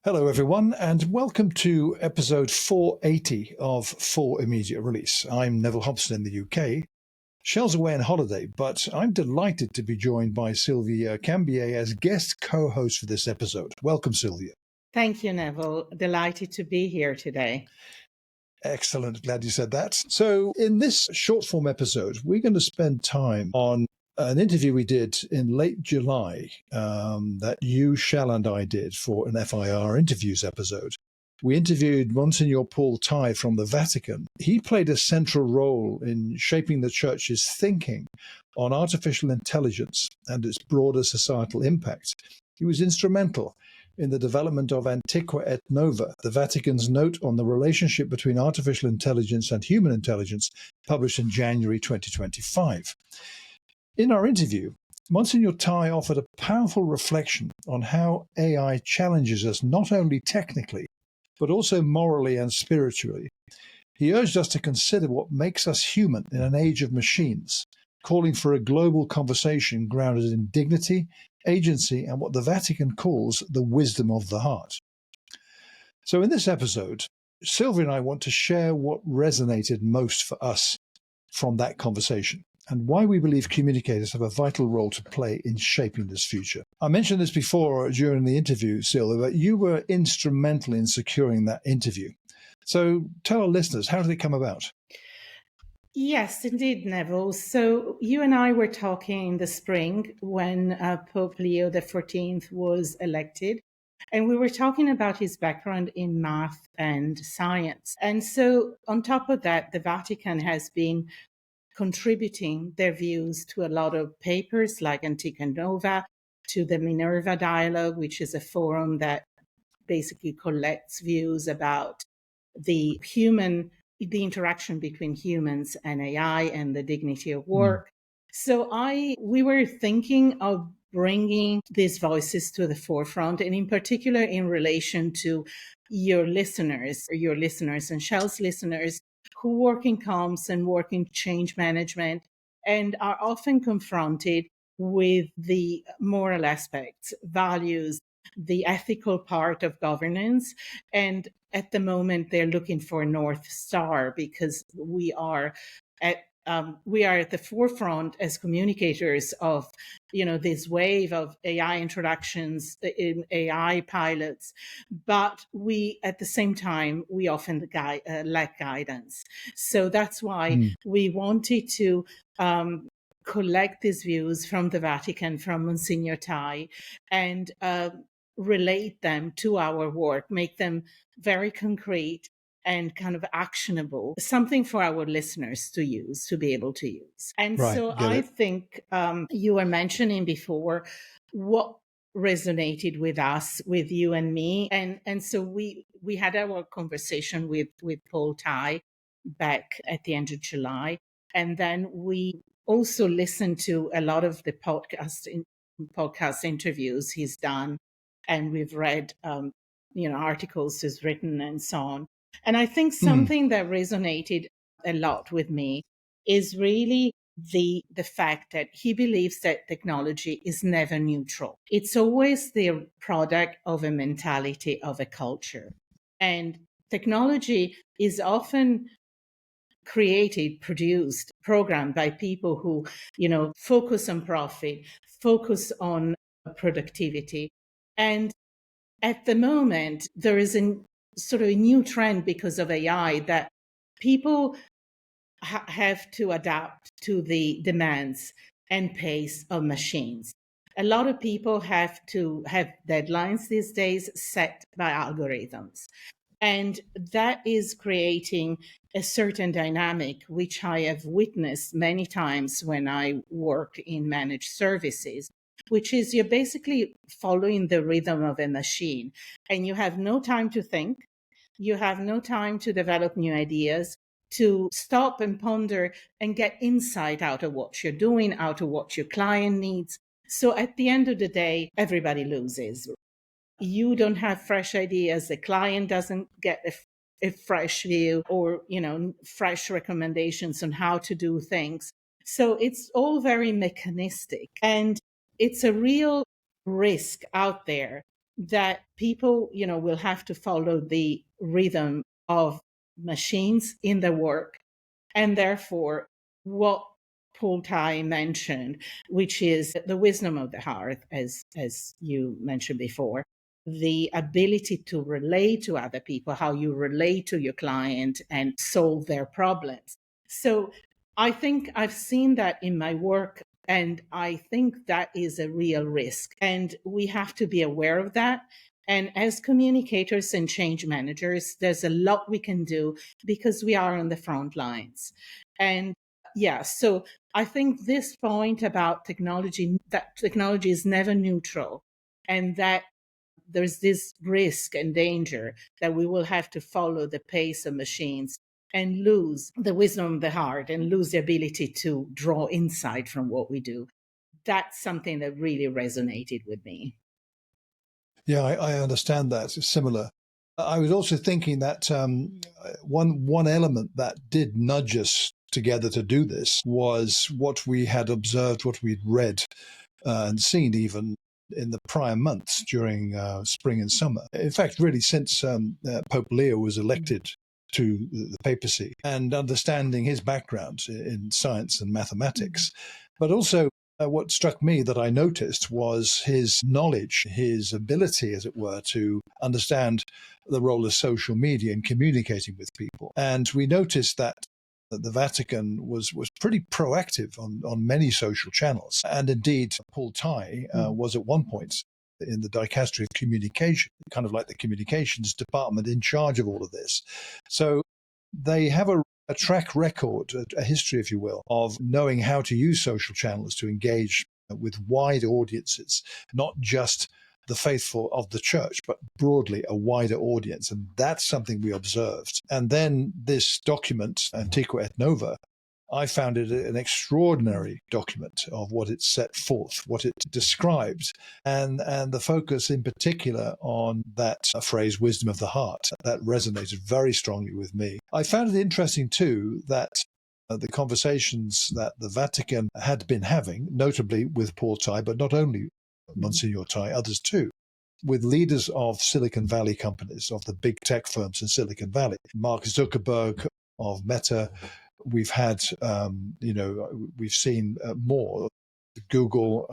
Hello, everyone, and welcome to episode 480 of For Immediate Release. I'm Neville Hobson in the UK. Shell's away on holiday, but I'm delighted to be joined by Silvia Cambié as guest co-host for this episode. Welcome, Silvia. Thank you, Neville. Delighted to be here today. Excellent. Glad you said that. So in this short form episode, we're going to spend time on an interview we did in late July that you, Shell, and I did for an FIR Interviews episode. We interviewed Monsignor Paul Tighe from the Vatican. He played a central role in shaping the Church's thinking on artificial intelligence and its broader societal impact. He was instrumental in the development of Antiqua et Nova, the Vatican's note on the relationship between artificial intelligence and human intelligence, published in January 2025. In our interview, Monsignor Tighe offered a powerful reflection on how AI challenges us not only technically, but also morally and spiritually. He urged us to consider what makes us human in an age of machines, calling for a global conversation grounded in dignity, agency, and what the Vatican calls the wisdom of the heart. So in this episode, Silvia and I want to share what resonated most for us from that conversation, and why we believe communicators have a vital role to play in shaping this future. I mentioned this before during the interview, Silvia, but you were instrumental in securing that interview. So tell our listeners, how did it come about? Yes, indeed, Neville. So you and I were talking in the spring when Pope Leo XIV was elected, and we were talking about his background in math and science. And so on top of that, the Vatican has been contributing their views to a lot of papers like Antiqua Nova, to the Minerva Dialogue, which is a forum that basically collects views about the interaction between humans and AI and the dignity of work. So we were thinking of bringing these voices to the forefront, and in particular in relation to your listeners and Shell's listeners who work in comms and work in change management and are often confronted with the moral aspects, values, the ethical part of governance. And at the moment, they're looking for a North Star because we are at the forefront as communicators of, this wave of AI introductions, in AI pilots, but at the same time, we often lack guidance. So that's why we wanted to collect these views from the Vatican, from Monsignor Tighe, and relate them to our work, make them very concrete and kind of actionable, something for our listeners to be able to use. And so I think you were mentioning before what resonated with us, with you and me. And so we had our conversation with Paul Tighe back at the end of July. And then we also listened to a lot of the podcast interviews he's done. And we've read, articles he's written and so on. And I think something that resonated a lot with me is really the fact that he believes that technology is never neutral. It's always the product of a mentality of a culture. And technology is often created, produced, programmed by people who, focus on profit, focus on productivity. And at the moment, there is a sort of a new trend because of AI that people have to adapt to the demands and pace of machines. A lot of people have to have deadlines these days set by algorithms. And that is creating a certain dynamic, which I have witnessed many times when I work in managed services, which is you're basically following the rhythm of a machine, and you have no time to think. You have no time to develop new ideas, to stop and ponder and get insight out of what you're doing, out of what your client needs. So at the end of the day, everybody loses. You don't have fresh ideas. The client doesn't get a fresh view or, fresh recommendations on how to do things. So it's all very mechanistic. And it's a real risk out there that people, will have to follow the rhythm of machines in their work. And therefore, what Paul Tighe mentioned, which is the wisdom of the heart, as you mentioned before, the ability to relate to other people, how you relate to your client and solve their problems. So I think I've seen that in my work, and I think that is a real risk. And we have to be aware of that. And as communicators and change managers, there's a lot we can do because we are on the front lines. And yeah, so I think this point about technology, that technology is never neutral, and that there's this risk and danger that we will have to follow the pace of machines and lose the wisdom of the heart and lose the ability to draw insight from what we do. That's something that really resonated with me. Yeah, I understand that. It's similar. I was also thinking that one element that did nudge us together to do this was what we had observed, what we'd read and seen even in the prior months during spring and summer. In fact, really since Pope Leo was elected to the papacy, and understanding his background in science and mathematics, but also what struck me that I noticed was his knowledge, his ability, as it were, to understand the role of social media in communicating with people. And we noticed that the Vatican was pretty proactive on many social channels. And indeed, Paul Tighe was at one point in the dicastery of communication, kind of like the communications department in charge of all of this. So they have a track record, a history, if you will, of knowing how to use social channels to engage with wide audiences, not just the faithful of the church, but broadly a wider audience. And that's something we observed. And then this document, Antiqua et Nova, I found it an extraordinary document of what it set forth, what it described, and the focus in particular on that phrase, wisdom of the heart. That resonated very strongly with me. I found it interesting, too, that the conversations that the Vatican had been having, notably with Paul Tighe, but not only Monsignor Tighe, others too, with leaders of Silicon Valley companies, of the big tech firms in Silicon Valley, Mark Zuckerberg of Meta. We've had, we've seen more, Google,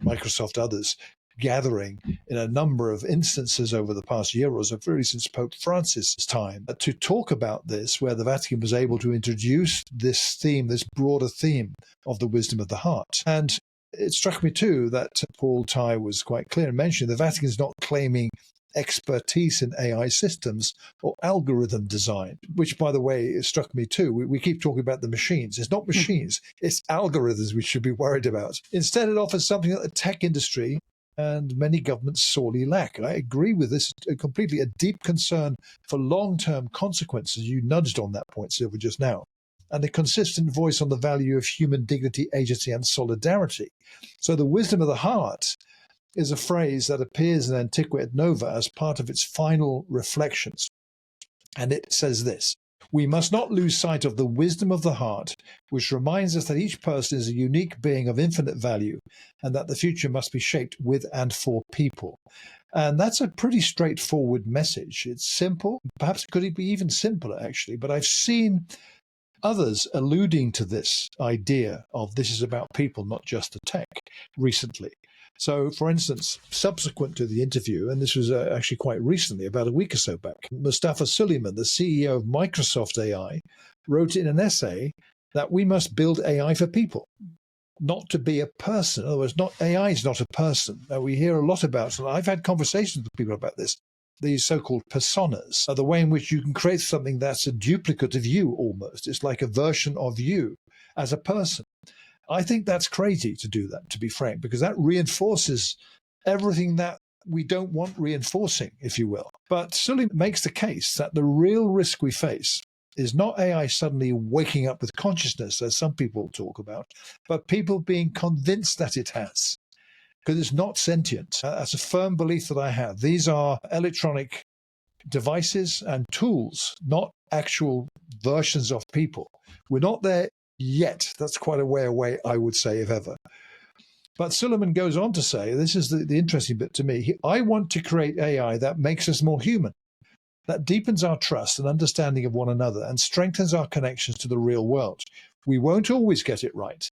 Microsoft, others gathering in a number of instances over the past year or so, really since Pope Francis' time, to talk about this, where the Vatican was able to introduce this theme, this broader theme of the wisdom of the heart. And it struck me too that Paul Tighe was quite clear in mentioning the Vatican is not claiming expertise in AI systems or algorithm design, which, by the way, it struck me too. We keep talking about the machines. It's not machines, it's algorithms we should be worried about. Instead, it offers something that the tech industry and many governments sorely lack. I agree with this completely, a deep concern for long-term consequences. You nudged on that point, Silvia, just now. And a consistent voice on the value of human dignity, agency, and solidarity. So the wisdom of the heart is a phrase that appears in Antiqua et Nova as part of its final reflections. And it says this: we must not lose sight of the wisdom of the heart, which reminds us that each person is a unique being of infinite value, and that the future must be shaped with and for people. And that's a pretty straightforward message. It's simple. Perhaps it could be even simpler, actually. But I've seen others alluding to this idea of this is about people, not just the tech, recently. So, for instance, subsequent to the interview, and this was actually quite recently, about a week or so back, Mustafa Suleyman, the CEO of Microsoft AI, wrote in an essay that we must build AI for people, not to be a person. In other words, AI is not a person. Now, we hear a lot about, and I've had conversations with people about this, these so-called personas, are the way in which you can create something that's a duplicate of you almost. It's like a version of you as a person. I think that's crazy to do that, to be frank, because that reinforces everything that we don't want reinforcing, if you will. But Sully makes the case that the real risk we face is not AI suddenly waking up with consciousness, as some people talk about, but people being convinced that it has, because it's not sentient. That's a firm belief that I have. These are electronic devices and tools, not actual versions of people. We're not there yet. That's quite a way away, I would say, if ever. But Suleiman goes on to say, this is the interesting bit to me, I want to create AI that makes us more human, that deepens our trust and understanding of one another and strengthens our connections to the real world. We won't always get it right,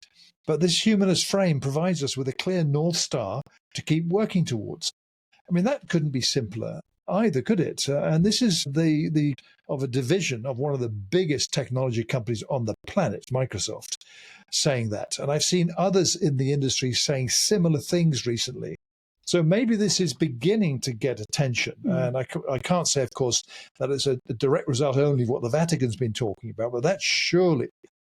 but this humanist frame provides us with a clear North Star to keep working towards. I mean, that couldn't be simpler either, could it? And this is the of a division of one of the biggest technology companies on the planet, Microsoft, saying that. And I've seen others in the industry saying similar things recently. So maybe this is beginning to get attention. And I can't say, of course, that it's a direct result only of what the Vatican's been talking about, but that surely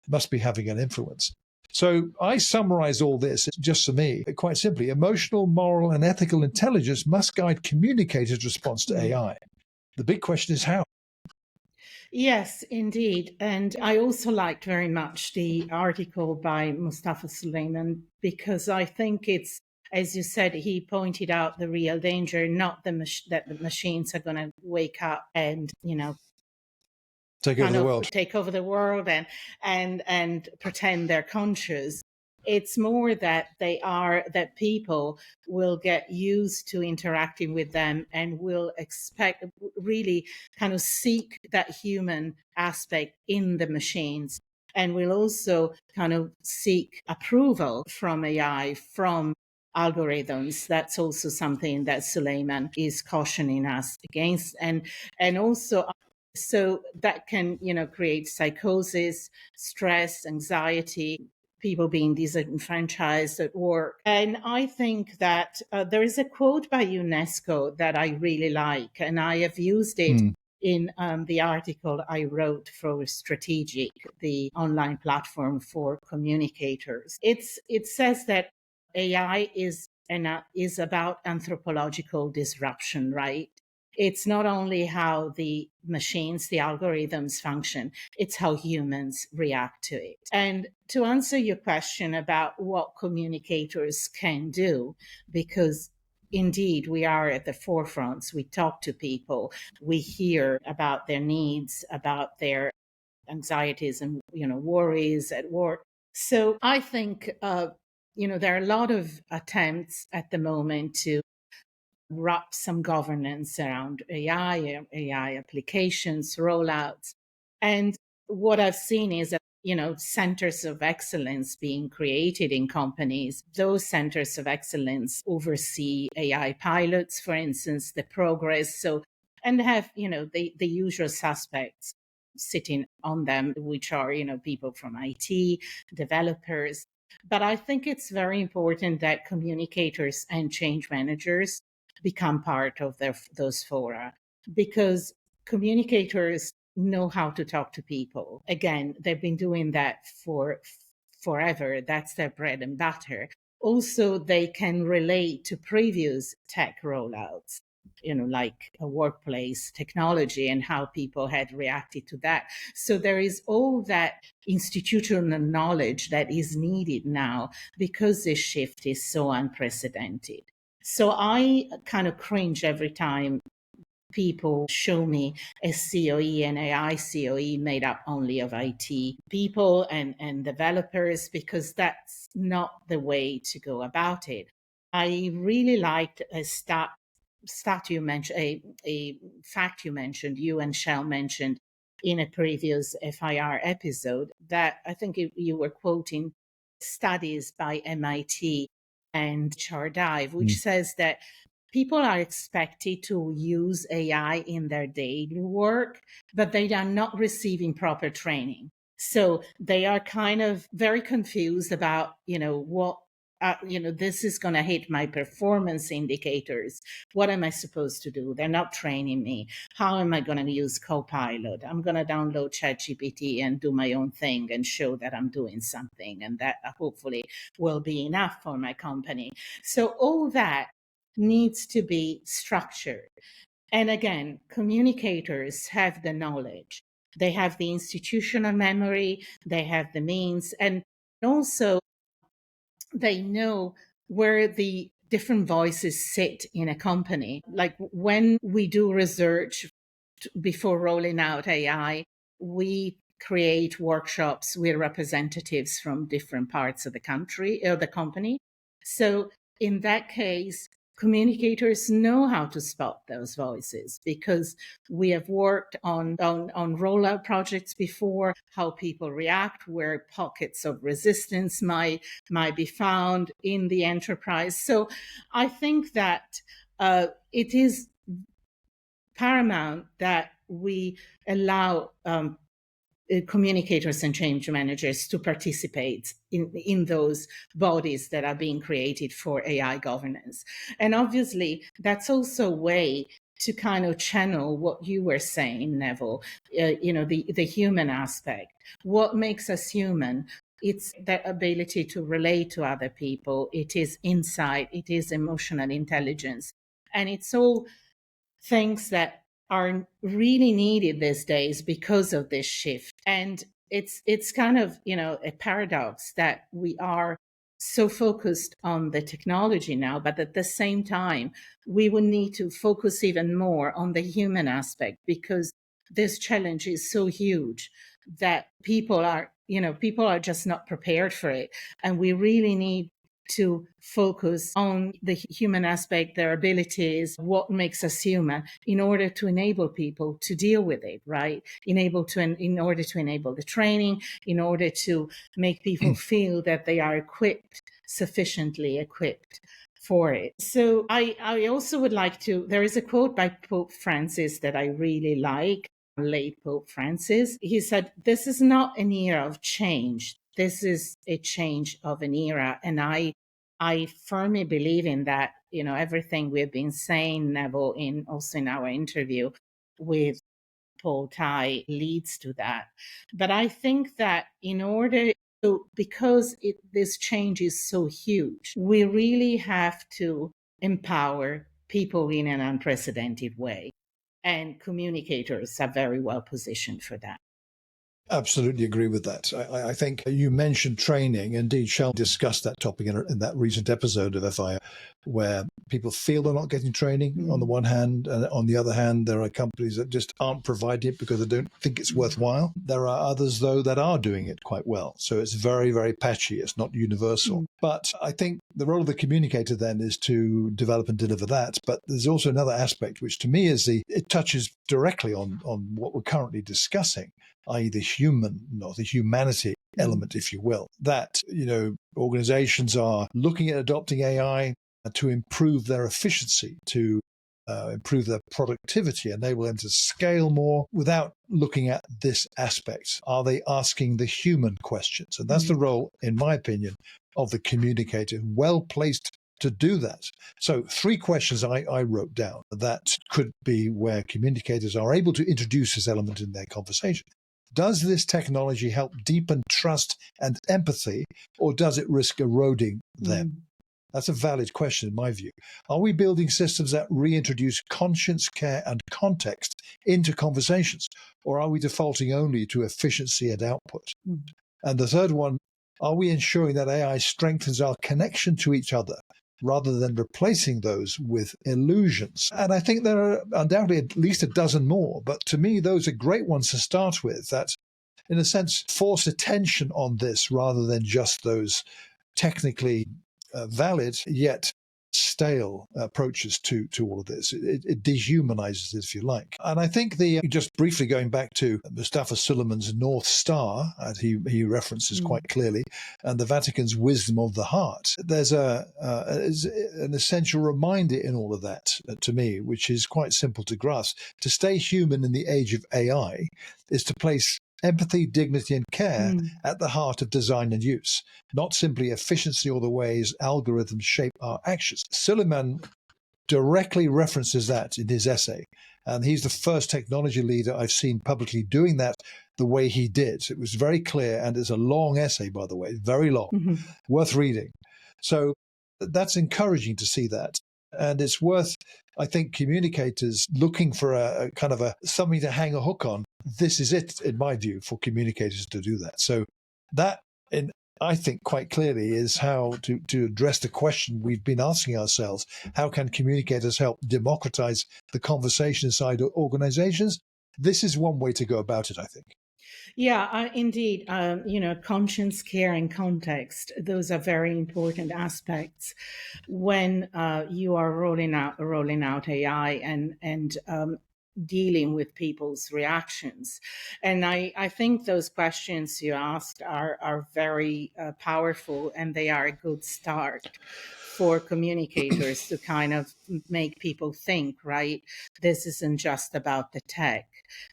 must be having an influence. So I summarize all this just for me, quite simply. Emotional, moral, and ethical intelligence must guide communicators' response to AI. The big question is how. Yes, indeed. And I also liked very much the article by Mustafa Suleyman, because I think it's, as you said, he pointed out the real danger, not that the machines are going to wake up and, take over the world. Take over the world and pretend they're conscious. It's more that that people will get used to interacting with them and will really kind of seek that human aspect in the machines, and will also kind of seek approval from AI, from algorithms. That's also something that Suleiman is cautioning us against, and also so that can, create psychosis, stress, anxiety, people being disenfranchised at work. And I think that there is a quote by UNESCO that I really like, and I have used it in the article I wrote for Strategic, the online platform for communicators. It says that AI is about anthropological disruption, right? It's not only how the machines, the algorithms function, it's how humans react to it. And to answer your question about what communicators can do, because indeed we are at the forefronts, we talk to people, we hear about their needs, about their anxieties and worries at work. So I think there are a lot of attempts at the moment to wrap some governance around AI applications, rollouts. And what I've seen is that, centers of excellence being created in companies. Those centers of excellence oversee AI pilots, for instance, the progress. And have, the usual suspects sitting on them, which are, people from IT, developers. But I think it's very important that communicators and change managers become part of those fora, because communicators know how to talk to people. Again, they've been doing that for forever. That's their bread and butter. Also, they can relate to previous tech rollouts, like a workplace technology and how people had reacted to that. So there is all that institutional knowledge that is needed now, because this shift is so unprecedented. So I kind of cringe every time people show me a COE, an AI COE made up only of IT people and developers, because that's not the way to go about it. I really liked a stat you mentioned, a fact you mentioned, you and Shell mentioned in a previous FIR episode, that I think you were quoting studies by MIT and Chardive, which says that people are expected to use AI in their daily work, but they are not receiving proper training. So they are kind of very confused about, what, this is going to hit my performance indicators. What am I supposed to do? They're not training me. How am I going to use Copilot? I'm going to download ChatGPT and do my own thing and show that I'm doing something, and that hopefully will be enough for my company. So all that needs to be structured. And again, communicators have the knowledge. They have the institutional memory, they have the means, and also they know where the different voices sit in a company. Like when we do research before rolling out AI, we create workshops with representatives from different parts of the country or the company. So in that case, communicators know how to spot those voices because we have worked on rollout projects before, how people react, where pockets of resistance might be found in the enterprise. So I think that it is paramount that we allow communicators and change managers to participate in those bodies that are being created for AI governance. And obviously, that's also a way to kind of channel what you were saying, Neville, the human aspect. What makes us human? It's that ability to relate to other people. It is insight. It is emotional intelligence. And it's all things that are really needed these days because of this shift. And it's kind of, a paradox that we are so focused on the technology now, but at the same time, we will need to focus even more on the human aspect because this challenge is so huge that people are just not prepared for it. And we really need to focus on the human aspect, their abilities, what makes us human, in order to enable people to deal with it, right? In order to enable the training, in order to make people feel that they are sufficiently equipped for it. So I also would like to, there is a quote by Pope Francis that I really like, late Pope Francis. He said, "This is not an era of change. This is a change of an era." And I firmly believe in that. Everything we've been saying, Neville, also in our interview with Paul Tighe leads to that. But I think that because this change is so huge, we really have to empower people in an unprecedented way. And communicators are very well positioned for that. Absolutely agree with that. I think you mentioned training. Indeed, Shell discussed that topic in that recent episode of FIR, where people feel they're not getting training on the one hand, and on the other hand, there are companies that just aren't providing it because they don't think it's worthwhile. There are others, though, that are doing it quite well. So it's very, very patchy. It's not universal. But I think the role of the communicator then is to develop and deliver that. But there's also another aspect, which to me is it touches directly on what we're currently discussing, i.e. the humanity element, if you will, that, organizations are looking at adopting AI to improve their efficiency, to improve their productivity, enable them to scale more without looking at this aspect. Are they asking the human questions? And that's the role, in my opinion, of the communicator, well placed to do that. So 3 questions I wrote down that could be where communicators are able to introduce this element in their conversation. Does this technology help deepen trust and empathy, or does it risk eroding them? That's a valid question in my view. Are we building systems that reintroduce conscience, care, and context into conversations, or are we defaulting only to efficiency and output? And the third one, are we ensuring that AI strengthens our connection to each other rather than replacing those with illusions? And I think there are undoubtedly at least a dozen more, but to me, those are great ones to start with that, in a sense, force attention on this rather than just those technically valid yet stale approaches to all of this. It dehumanizes it, if you like. And I think just briefly going back to Mustafa Suleiman's North Star, as he references quite clearly, and the Vatican's wisdom of the heart, there's an essential reminder in all of that to me, which is quite simple to grasp. To stay human in the age of AI is to place empathy, dignity, and care at the heart of design and use, not simply efficiency or the ways algorithms shape our actions. Suleiman directly references that in his essay, and he's the first technology leader I've seen publicly doing that the way he did. It was very clear, and it's a long essay, by the way, very long, worth reading. So that's encouraging to see that. And it's worth, I think, communicators looking for a kind of something to hang a hook on. This is it, in my view, for communicators to do that. So that, I think, quite clearly is how to address the question we've been asking ourselves. How can communicators help democratize the conversation inside organizations? This is one way to go about it, I think. Yeah, indeed. Conscience, care, and context; those are very important aspects when you are rolling out AI and dealing with people's reactions. And I think those questions you asked are very powerful, and they are a good start for communicators to kind of make people think, right? This isn't just about the tech.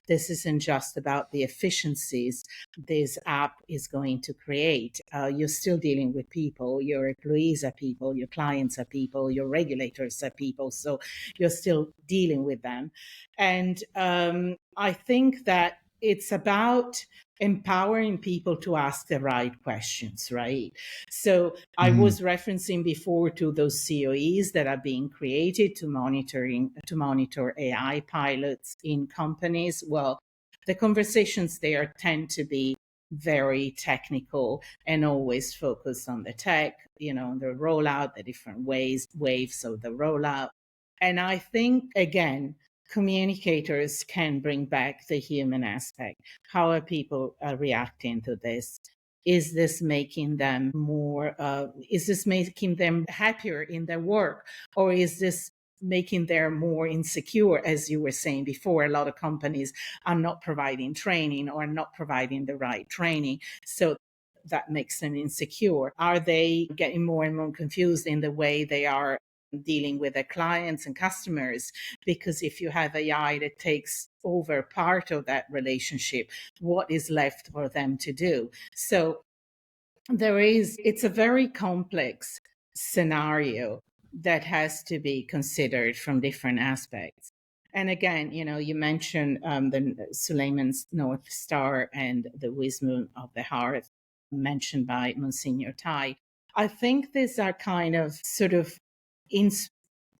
This isn't just about the efficiencies this app is going to create. You're still dealing with people. Your employees are people. Your clients are people. Your regulators are people. So you're still dealing with them. And I think that it's about empowering people to ask the right questions, right? So I was referencing before to those COEs that are being created to monitor AI pilots in companies. Well, the conversations there tend to be very technical and always focused on the tech, the rollout, the different waves of the rollout. And I think, again, communicators can bring back the human aspect. How are people reacting to this? Is this making them happier in their work? Or is this making them more insecure? As you were saying before, a lot of companies are not providing training or not providing the right training. So that makes them insecure. Are they getting more and more confused in the way they are dealing with their clients and customers? Because if you have AI that takes over part of that relationship, what is left for them to do? So it's a very complex scenario that has to be considered from different aspects. And again, you mentioned the Suleiman's North Star and the wisdom of the heart mentioned by Monsignor Tighe. I think these are kind of sort of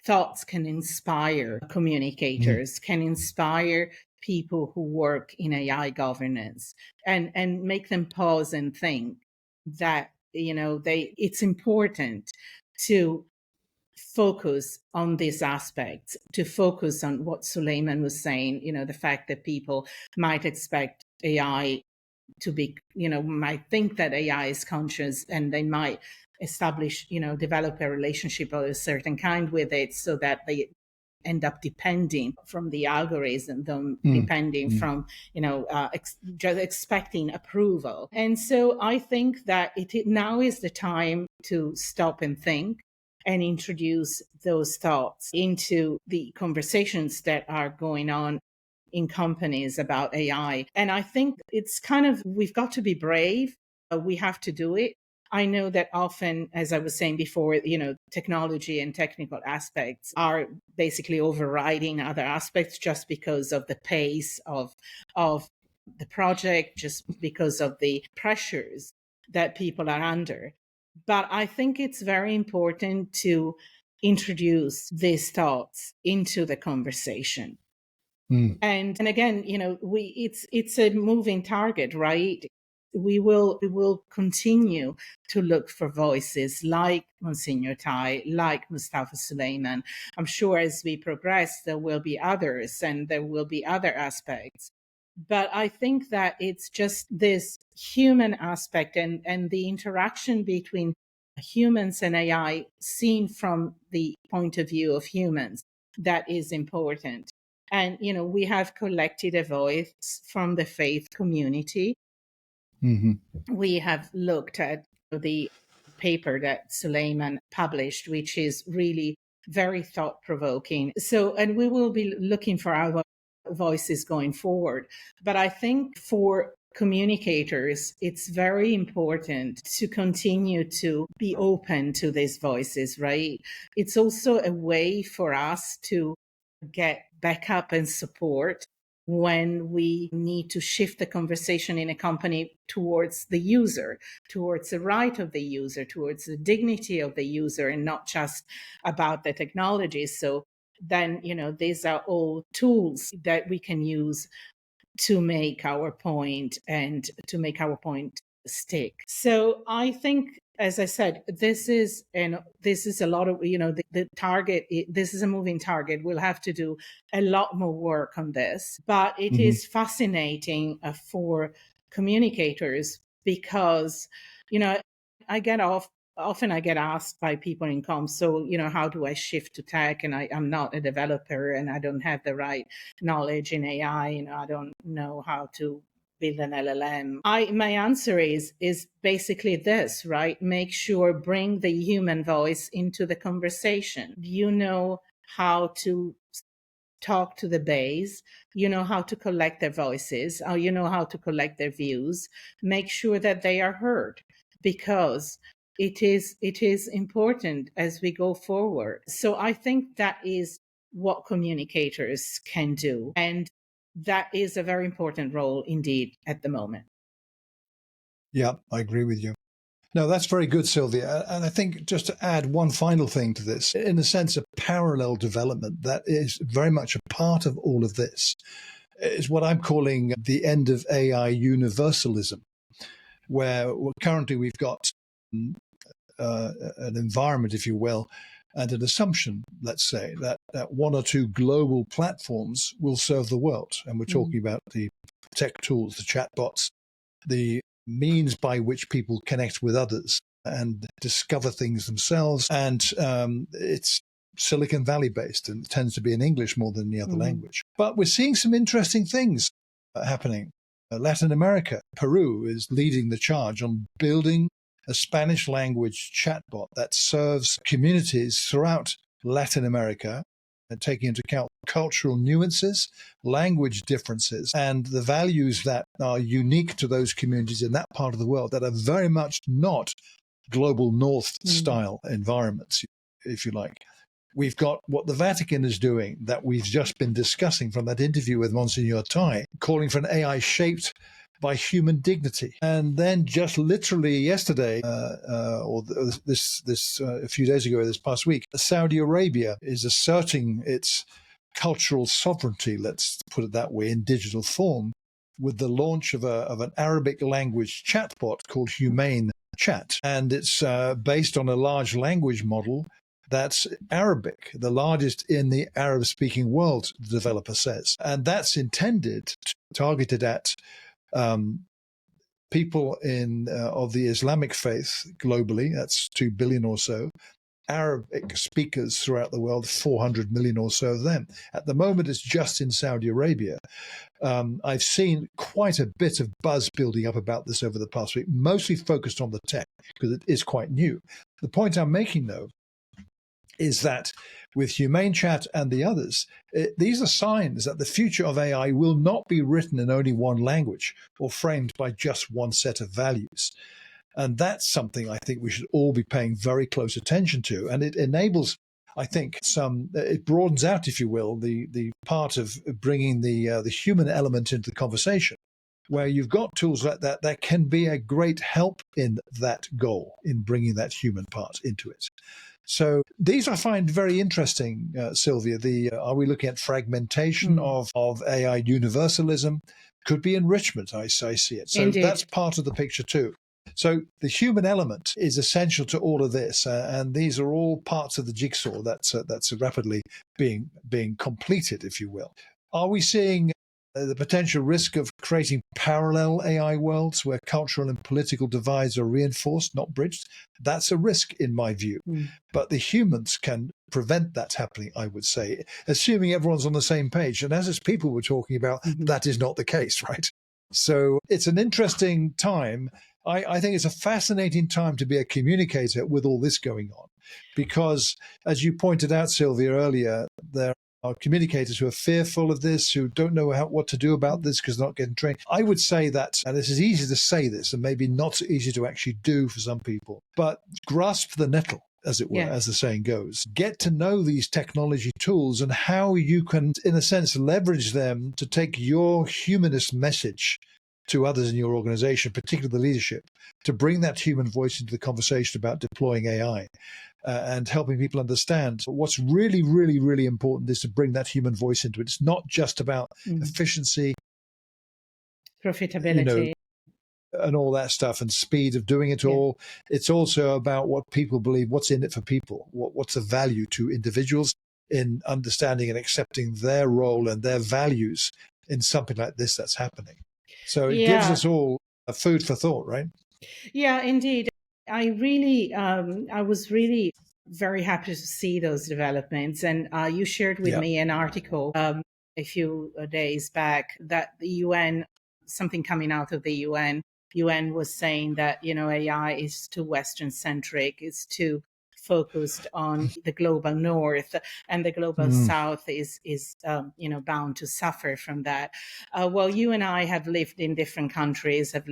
thoughts can inspire communicators, can inspire people who work in AI governance, and make them pause and think that it's important to focus on these aspects, to focus on what Suleiman was saying, the fact that people might expect AI to be, might think that AI is conscious, and they might develop a relationship of a certain kind with it, so that they end up depending from the algorithm, depending from, just expecting approval. And so I think that now is the time to stop and think and introduce those thoughts into the conversations that are going on in companies about AI. And I think it's we've got to be brave. We have to do it. I know that often, as I was saying before, technology and technical aspects are basically overriding other aspects just because of the pace of the project, just because of the pressures that people are under. But I think it's very important to introduce these thoughts into the conversation. And again, it's a moving target, right? We will continue to look for voices like Monsignor Tighe, like Mustafa Suleiman. I'm sure as we progress, there will be others and there will be other aspects. But I think that it's just this human aspect and the interaction between humans and AI seen from the point of view of humans that is important. And, we have collected a voice from the faith community. We have looked at the paper that Suleiman published, which is really very thought-provoking. So, and we will be looking for our voices going forward. But I think for communicators, it's very important to continue to be open to these voices, right? It's also a way for us to get backup and support when we need to shift the conversation in a company towards the user, towards the right of the user, towards the dignity of the user, and not just about the technology. So then, these are all tools that we can use to make our point and to make our point stick. So I think as I said, this is a lot of, the target. This is a moving target. We'll have to do a lot more work on this, but it is fascinating for communicators because, I get often I get asked by people in comms, so, how do I shift to tech? And I'm not a developer and I don't have the right knowledge in AI. I don't know how to build an LLM. My answer is basically this, right? Make sure, bring the human voice into the conversation. You know how to talk to the base, you know how to collect their voices, or you know how to collect their views. Make sure that they are heard, because it is important as we go forward. So I think that is what communicators can do, and that is a very important role indeed at the moment. Yeah, I agree with you. No, that's very good, Silvia. And I think just to add one final thing to this, in a sense, a parallel development that is very much a part of all of this is what I'm calling the end of AI universalism, where currently we've got an environment, if you will, and an assumption, let's say, that one or two global platforms will serve the world. And we're talking about the tech tools, the chatbots, the means by which people connect with others and discover things themselves. And it's Silicon Valley based, and it tends to be in English more than the other language. But we're seeing some interesting things happening. Latin America, Peru is leading the charge on building a Spanish language chatbot that serves communities throughout Latin America, and taking into account cultural nuances, language differences, and the values that are unique to those communities in that part of the world that are very much not global north style environments, if you like. We've got what the Vatican is doing that we've just been discussing from that interview with Monsignor Tighe, calling for an AI shaped by human dignity. And then just literally yesterday, or this a few days ago, this past week, Saudi Arabia is asserting its cultural sovereignty, let's put it that way, in digital form, with the launch of an Arabic language chatbot called Humane Chat. And it's based on a large language model that's Arabic, the largest in the Arab-speaking world, the developer says. And that's targeted at people of the Islamic faith globally. That's 2 billion or so. Arabic speakers throughout the world, 400 million or so of them. At the moment, it's just in Saudi Arabia. I've seen quite a bit of buzz building up about this over the past week, mostly focused on the tech, because it is quite new. The point I'm making, though, is that with Humane Chat and the others, these are signs that the future of AI will not be written in only one language or framed by just one set of values. And that's something I think we should all be paying very close attention to. And it enables, I think, it broadens out, if you will, the part of bringing the human element into the conversation, where you've got tools like that can be a great help in that goal, in bringing that human part into it. So these I find very interesting, Silvia. Are we looking at fragmentation of AI universalism? Could be enrichment, I see it. So Indeed. That's part of the picture too. So the human element is essential to all of this, and these are all parts of the jigsaw that's rapidly being completed, if you will. Are we seeing the potential risk of creating parallel AI worlds where cultural and political divides are reinforced, not bridged? That's a risk in my view. But the humans can prevent that happening, I would say, assuming everyone's on the same page. And as people were talking about, that is not the case, right? So it's an interesting time. I think it's a fascinating time to be a communicator with all this going on, because as you pointed out, Silvia, earlier, there are communicators who are fearful of this, who don't know what to do about this because they're not getting trained. I would say that, and this is easy to say this and maybe not so easy to actually do for some people, but grasp the nettle, as it were, as the saying goes. Get to know these technology tools and how you can, in a sense, leverage them to take your humanist message to others in your organization, particularly the leadership, to bring that human voice into the conversation about deploying AI. And helping people understand what's really, really, really important is to bring that human voice into it. It's not just about efficiency, profitability. and all that stuff and speed of doing it Yeah. all. It's also about what people believe, what's in it for people, what's the value to individuals in understanding and accepting their role and their values in something like this that's happening. So it gives Yeah. us all a food for thought, right? Yeah, indeed. I was really very happy to see those developments. And you shared with Yeah. me an article a few days back that the UN, something coming out of the UN was saying that, AI is too Western centric, is too focused on the global north, and the global south is bound to suffer from that. Well, you and I have lived in different countries, have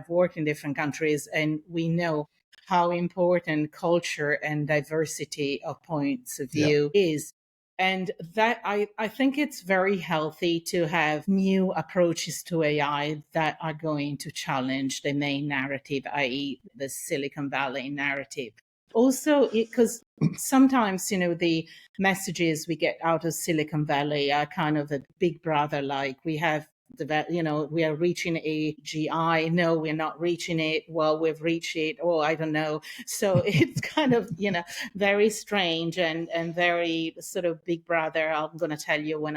worked in different countries, and we know how important culture and diversity of points of Yeah. view is. And that I think it's very healthy to have new approaches to AI that are going to challenge the main narrative, i.e., the Silicon Valley narrative. Also, because sometimes, the messages we get out of Silicon Valley are kind of a big brother, like we are reaching AGI. No, we're not reaching it. Well, we've reached it. Oh, I don't know. So it's kind of, very strange and very sort of big brother. I'm going to tell you when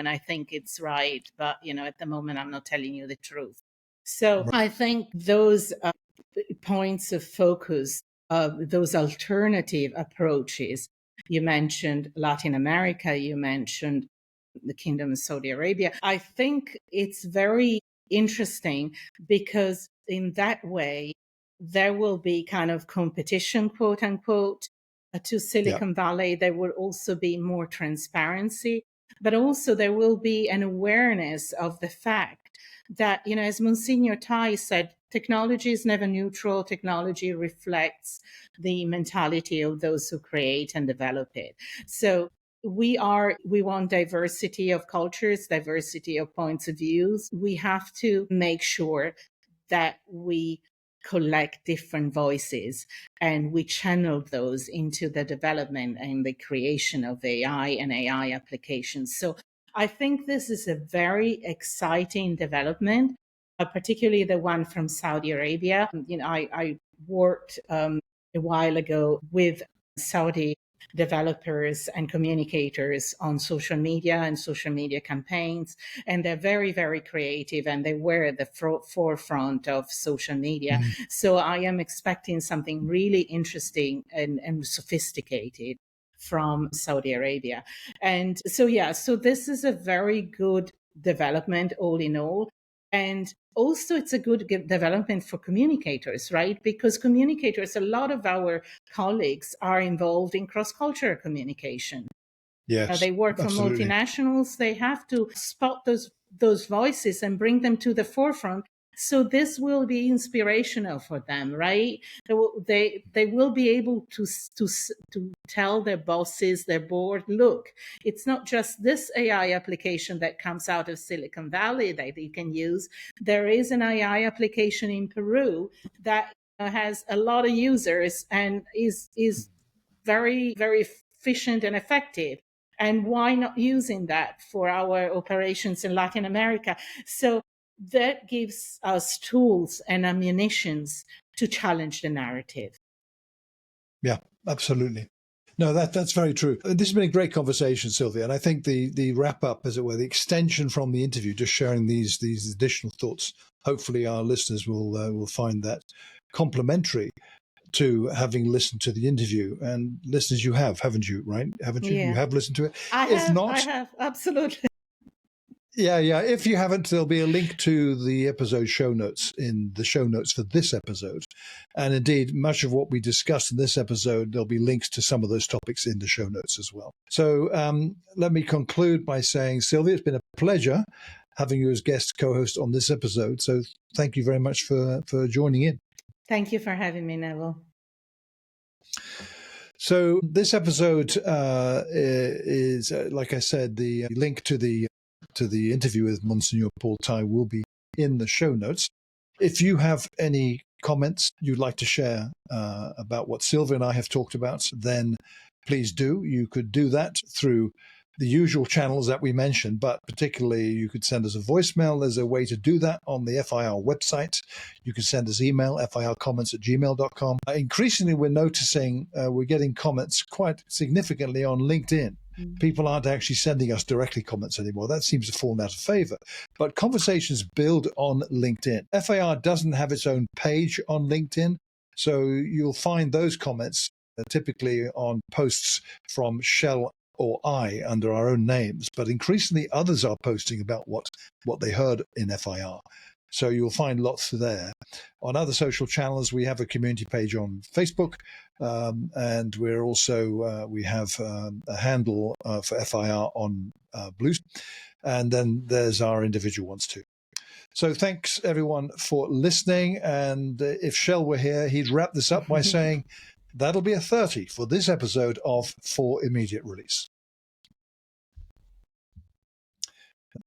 I think it's right. But, at the moment, I'm not telling you the truth. So I think those points of focus, those alternative approaches, you mentioned Latin America, you mentioned the Kingdom of Saudi Arabia. I think it's very interesting because in that way, there will be kind of competition, quote unquote, to Silicon Valley. There will also be more transparency, but also there will be an awareness of the fact that, as Monsignor Tighe said, technology is never neutral. Technology reflects the mentality of those who create and develop it. So we want diversity of cultures, diversity of points of views. We have to make sure that we collect different voices and we channel those into the development and the creation of AI and AI applications. So I think this is a very exciting development, particularly the one from Saudi Arabia. I worked a while ago with Saudi developers and communicators on social media and social media campaigns, and they're very, very creative, and they were at the forefront of social media. So I am expecting something really interesting and sophisticated from Saudi Arabia. And so this is a very good development all in all. And also it's a good development for communicators, right? Because communicators, a lot of our colleagues are involved in cross-cultural communication. Yes, They work for absolutely. multinationals. They have to spot those voices and bring them to the forefront. So this will be inspirational for them, right? They will be able to tell their bosses, their board, look, it's not just this AI application that comes out of Silicon Valley that you can use. There is an AI application in Peru that has a lot of users and is very, very efficient and effective. And why not using that for our operations in Latin America? So that gives us tools and ammunitions to challenge the narrative. Yeah, absolutely. No, that's very true. This has been a great conversation, Silvia, and I think the wrap up, as it were, the extension from the interview, just sharing these additional thoughts. Hopefully, our listeners will find that complementary to having listened to the interview. And listeners, you have, haven't you? Right? Haven't you? Yeah. You have listened to it. I If have, absolutely. Yeah. If you haven't, there'll be a link to the episode show notes in the show notes for this episode. And indeed, much of what we discussed in this episode, there'll be links to some of those topics in the show notes as well. So let me conclude by saying, Silvia, it's been a pleasure having you as guest co-host on this episode. So thank you very much for joining in. Thank you for having me, Neville. So this episode is, like I said, the link to the interview with Monsignor Paul Tighe will be in the show notes. If you have any comments you'd like to share about what Silvia and I have talked about, then please do. You could do that through the usual channels that we mentioned, but particularly you could send us a voicemail. There's a way to do that on the FIR website. You can send us email, fircomments@gmail.com. Increasingly, we're noticing we're getting comments quite significantly on LinkedIn. People aren't actually sending us directly comments anymore. That seems to have fallen out of favor. But conversations build on LinkedIn. FIR doesn't have its own page on LinkedIn, so you'll find those comments typically on posts from Shell or I under our own names, but increasingly others are posting about what they heard in FIR. So you'll find lots there. On other social channels, we have a community page on Facebook, and we're also we have a handle for FIR on Blues, and then there's our individual ones too. So thanks everyone for listening. And if Shell were here, he'd wrap this up by saying, that'll be a 30 for this episode of For Immediate Release.